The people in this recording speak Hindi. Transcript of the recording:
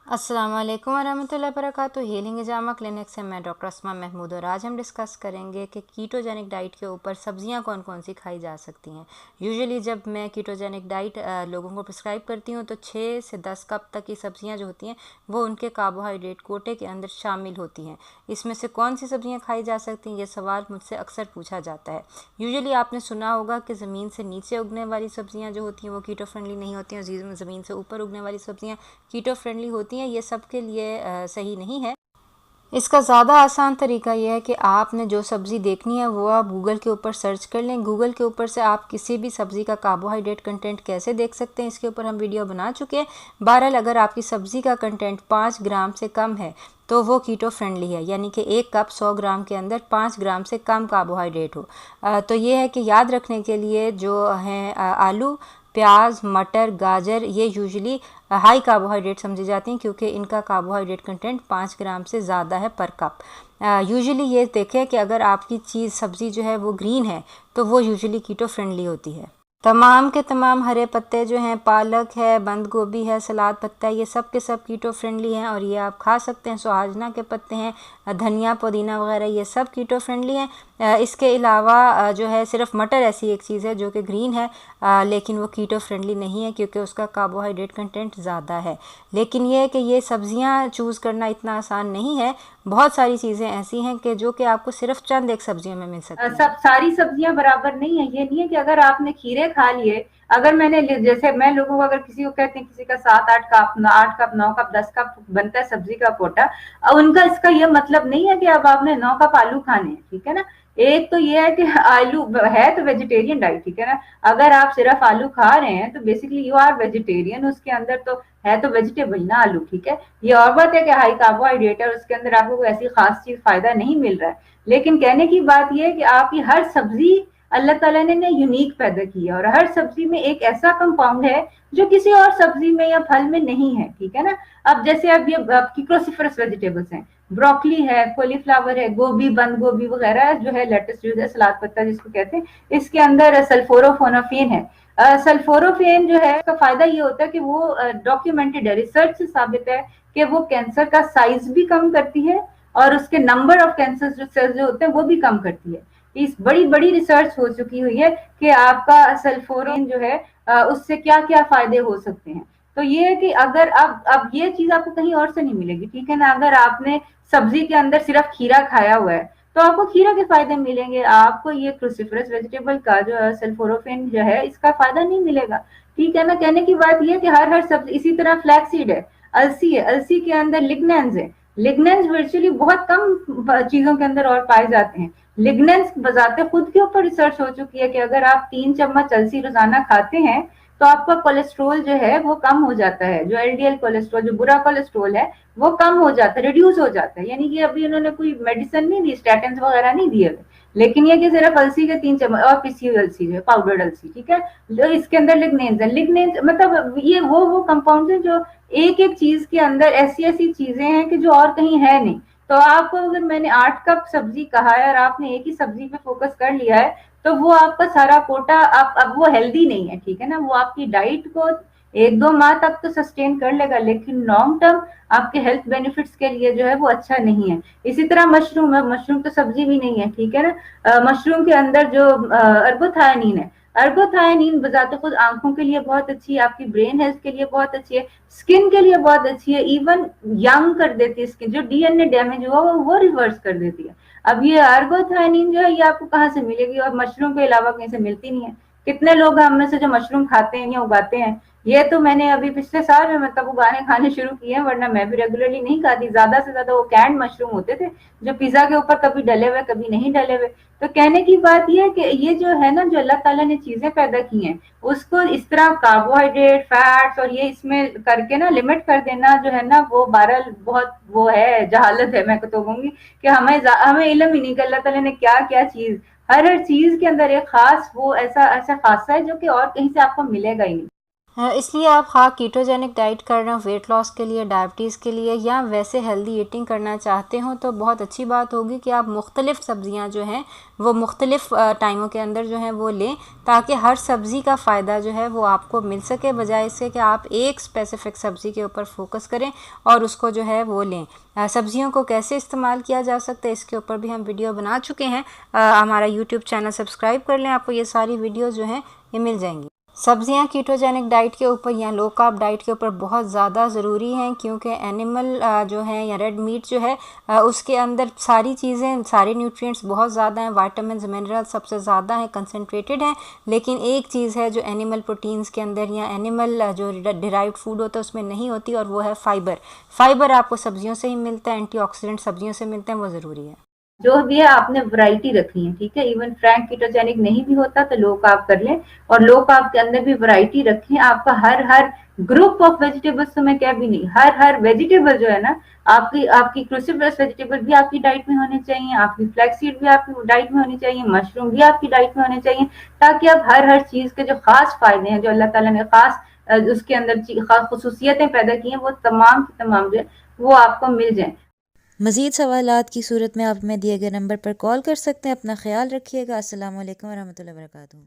अस्सलाम वालेकुम वरहमतुल्लाहि वबरकातुहू। हीलिंग जामा क्लिनिक से मैं डॉक्टर अस्मा महमूद और आज हम डिस्कस करेंगे कि कीटोजेनिक डाइट के ऊपर सब्जियां कौन कौन सी खाई जा सकती हैं। यूजुअली जब मैं कीटोजेनिक डाइट लोगों को प्रिस्क्राइब करती हूं तो 6 से 10 कप तक की सब्जियां जो होती हैं वो उनके कार्बोहाइड्रेट कोटे के अंदर शामिल होती हैं। इसमें से कौन सी सब्जियाँ खाई जा सकती हैं, ये सवाल मुझसे अक्सर पूछा जाता है। यूजुअली आपने सुना होगा कि ज़मीन से नीचे उगने वाली सब्जियाँ जो होती हैं वो कीटो फ्रेंडली नहीं होती हैं, ज़मीन से ऊपर उगने वाली सब्जियाँ कीटो फ्रेंडली होती हैं। ये सब के लिए सही नहीं है। इसका ज़्यादा आसान तरीका यह है कि आपने जो सब्ज़ी देखनी है वो आप गूगल के ऊपर सर्च कर लें। गूगल के ऊपर से आप किसी भी सब्ज़ी का कार्बोहाइड्रेट कंटेंट कैसे देख सकते हैं, इसके ऊपर हम वीडियो बना चुके हैं। बहरहाल अगर आपकी सब्ज़ी का कंटेंट 5 ग्राम से कम है तो वो कीटो फ्रेंडली है, यानी कि 1 कप 100 ग्राम के अंदर 5 ग्राम से कम कार्बोहाइड्रेट हो। तो ये है कि याद रखने के लिए जो हैं आलू, प्याज, मटर, गाजर, ये यूजुअली हाई कार्बोहाइड्रेट समझी जाती हैं क्योंकि इनका कार्बोहाइड्रेट कंटेंट 5 ग्राम से ज़्यादा है पर कप। यूजुअली ये देखें कि अगर आपकी चीज़ सब्ज़ी जो है वो ग्रीन है तो वो यूजुअली कीटो फ्रेंडली होती है। तमाम के तमाम हरे पत्ते जो हैं, पालक है, बंद गोभी है, सलाद पत्ता है, ये सब के सब कीटो फ्रेंडली हैं और ये आप खा सकते हैं। सुहाजना के पत्ते हैं, धनिया, पुदीना वगैरह, ये सब कीटो फ्रेंडली हैं। इसके अलावा जो है सिर्फ मटर ऐसी एक चीज़ है जो कि ग्रीन है, लेकिन वो कीटो फ्रेंडली नहीं है क्योंकि उसका कार्बोहाइड्रेट कंटेंट ज़्यादा है। लेकिन ये है कि ये सब्ज़ियाँ चूज़ करना इतना आसान नहीं है। बहुत सारी चीज़ें ऐसी हैं कि जो कि आपको सिर्फ चंद एक सब्जियों में मिल सकती हैं। सब सारी सब्जियां बराबर नहीं है। ये नहीं है कि अगर आपने खीरे खा लिए, अगर मैंने जैसे मैं लोगों को, अगर किसी को कहते हैं किसी का 7-8 कप, 8 कप, 9 कप, 10 कप बनता है सब्जी का कोटा, उनका इसका ये मतलब नहीं है कि अब आपने 9 कप आलू खाने हैं, ठीक है ना। एक तो ये है कि आलू है तो वेजिटेरियन डाइट, ठीक है ना। अगर आप सिर्फ आलू खा रहे हैं तो बेसिकली यू आर वेजिटेरियन, उसके अंदर तो है तो वेजिटेबल ना आलू, ठीक है। ये और बात है कि हाई कार्बोहाइड्रेट है, उसके अंदर आपको कोई ऐसी खास चीज फायदा नहीं मिल रहा है। लेकिन कहने की बात यह है कि आपकी हर सब्जी अल्लाह ताला ने यूनिक पैदा की है और हर सब्जी में एक ऐसा कंपाउंड है जो किसी और सब्जी में या फल में नहीं है, ठीक है ना। अब जैसे अब ये आपकी क्रोसिफरस वेजिटेबल्स हैं, ब्रोकली है, कॉलीफ्लावर है, गोभी, बंद गोभी वगैरह जो है, लेट्स जो है, सलाद पत्ता जिसको कहते हैं, इसके अंदर सल्फोरोफोनाफिन है। सल्फोरोफेन जो है, उसका फायदा ये होता है कि वो डॉक्यूमेंटेड है, रिसर्च से साबित है कि वो कैंसर का साइज भी कम करती है और उसके नंबर ऑफ कैंसर जो सेल्स जो होते हैं वो भी कम करती है। इस बड़ी बड़ी रिसर्च हो चुकी हुई है कि आपका सल्फोरन जो है उससे क्या क्या फायदे हो सकते हैं। तो ये है कि अगर अब ये चीज आपको कहीं और से नहीं मिलेगी, ठीक है ना। अगर आपने सब्जी के अंदर सिर्फ खीरा खाया हुआ है तो आपको खीरा के फायदे मिलेंगे, आपको ये क्रूसिफरस वेजिटेबल का जो सल्फोरोफेन जो है इसका फायदा नहीं मिलेगा, ठीक है ना। कहने की बात यह कि हर हर सब्जी, इसी तरह फ्लैक्सीड है, अलसी है, अलसी के अंदर लिग्नेंस है। लिग्नेंस वर्चुअली बहुत कम चीजों के अंदर और पाए जाते हैं। लिग्नेंस बजाते खुद के ऊपर रिसर्च हो चुकी है कि अगर आप 3 चम्मच अलसी रोजाना खाते हैं तो आपका कोलेस्ट्रोल जो है वो कम हो जाता है, जो एलडीएल कोलेस्ट्रोल, जो बुरा कोलेस्ट्रोल है वो कम हो जाता है, रिड्यूस हो जाता है। यानी कि अभी उन्होंने कोई मेडिसिन नहीं दी, स्टैटिन वगैरह नहीं दिए, लेकिन ये कि सिर्फ अलसी के 3 चम्मच, और पिसी हुई अलसी जो है, पाउडर्ड अलसी, ठीक है, जो इसके अंदर लिग्नेंस है। लिग्नेंस मतलब ये वो कंपाउंड है जो एक एक चीज के अंदर ऐसी ऐसी चीजें हैं कि जो और कहीं है नहीं। तो आपको अगर मैंने 8 कप सब्जी कहा है और आपने एक ही सब्जी पे फोकस कर लिया है तो वो आपका सारा कोटा आप अब वो हेल्दी नहीं है, ठीक है ना। वो आपकी डाइट को 1-2 माह तक तो सस्टेन कर लेगा, लेकिन लॉन्ग टर्म आपके हेल्थ बेनिफिट्स के लिए जो है वो अच्छा नहीं है। इसी तरह मशरूम है, मशरूम तो सब्जी भी नहीं है, ठीक है ना। मशरूम के अंदर जो अर्बोथायनीन है, अर्बोथायनीन बजाते खुद आंखों के लिए बहुत अच्छी है, आपकी ब्रेन हेल्थ के लिए बहुत अच्छी है, स्किन के लिए बहुत अच्छी है, इवन यंग कर देती है स्किन, जो डीएनए डैमेज हुआ वो रिवर्स कर देती है। अब ये अर्बोथायनीन जो है ये आपको कहाँ से मिलेगी, और मशरूम के अलावा कहीं से मिलती नहीं है। कितने लोग हैं हम में से जो मशरूम खाते हैं या उगाते हैं। ये तो मैंने अभी पिछले साल में मतलब उगाने खाने शुरू किए हैं, वरना मैं भी रेगुलरली नहीं खाती। ज्यादा से ज्यादा वो कैंड मशरूम होते थे जो पिज्जा के ऊपर कभी डले हुए कभी नहीं डले हुए। तो कहने की बात यह है कि ये जो है ना, जो अल्लाह ताला ने चीजें पैदा की हैं उसको इस तरह कार्बोहाइड्रेट, फैट्स और ये इसमें करके ना लिमिट कर देना जो है ना, वो बहरहाल बहुत वो है, जहालत है। मैं तो कहूंगी कि हमें इल्म ही नहीं कि अल्लाह ताला ने क्या क्या चीज, हर हर चीज के अंदर एक खास वो ऐसा ऐसा खासा है जो कि और कहीं से आपको मिलेगा ही नहीं। इसलिए आप ख़ास कीटोजेनिक डाइट कर रहे हो वेट लॉस के लिए, डायबिटीज़ के लिए, या वैसे हेल्दी ईटिंग करना चाहते हो, तो बहुत अच्छी बात होगी कि आप मुख्तलिफ़ सब्ज़ियाँ जो हैं वो मुख्तलिफ़ टाइमों के अंदर जो है वो लें, ताकि हर सब्ज़ी का फ़ायदा जो है वो आपको मिल सके, बजाय इसके कि आप एक स्पेसिफ़िक सब्ज़ी के ऊपर फोकस करें और उसको जो है वो लें। सब्ज़ियों को कैसे इस्तेमाल किया जा सकता है इसके ऊपर भी हम वीडियो बना चुके हैं। हमारा यूट्यूब चैनल सब्सक्राइब कर लें, आपको ये सारी वीडियो जो हैं ये मिल जाएंगी। सब्जियां कीटोजेनिक डाइट के ऊपर या लो कार्ब डाइट के ऊपर बहुत ज़्यादा ज़रूरी हैं, क्योंकि एनिमल जो है या रेड मीट जो है उसके अंदर सारी चीज़ें, सारे न्यूट्रिएंट्स बहुत ज़्यादा हैं, विटामिन्स मिनरल्स सबसे ज़्यादा हैं, कंसनट्रेटेड हैं। लेकिन एक चीज़ है जो एनिमल प्रोटीन्स के अंदर या एनिमल जो डिराइव्ड फूड होता है उसमें नहीं होती, और वो है फाइबर। फाइबर आपको सब्जियों से ही मिलता है, एंटीऑक्सीडेंट सब्जियों से मिलते हैं, वो ज़रूरी है। जो भी है आपने वैरायटी रखनी है, ठीक है। इवन फ्रैंक कीटोजेनिक नहीं भी होता तो लो कार्ब कर लें, और लो कार्ब के अंदर भी वैरायटी रखें। आपका हर हर ग्रुप ऑफ वेजिटेबल्स, तो मैं क्या भी नहीं, हर हर वेजिटेबल जो है ना, आपकी आपकी क्रूसिफरस वेजिटेबल भी आपकी डाइट में होने चाहिए, आपकी फ्लैक्सीड भी आपकी डाइट में होनी चाहिए, मशरूम भी आपकी डाइट में होने चाहिए, ताकि आप हर हर चीज के जो खास फायदे हैं, जो अल्लाह ताला ने खास उसके अंदर खास खसूसियतें पैदा की हैं, वो तमाम की तमाम जो है वो आपको मिल जाए। मज़ीद सवालात की सूरत में आप हमें दिए गए नंबर पर कॉल कर सकते हैं। अपना ख्याल रखिएगा। अस्सलाम वालेकुम वरहमतुल्लाहि वबरकातुहू।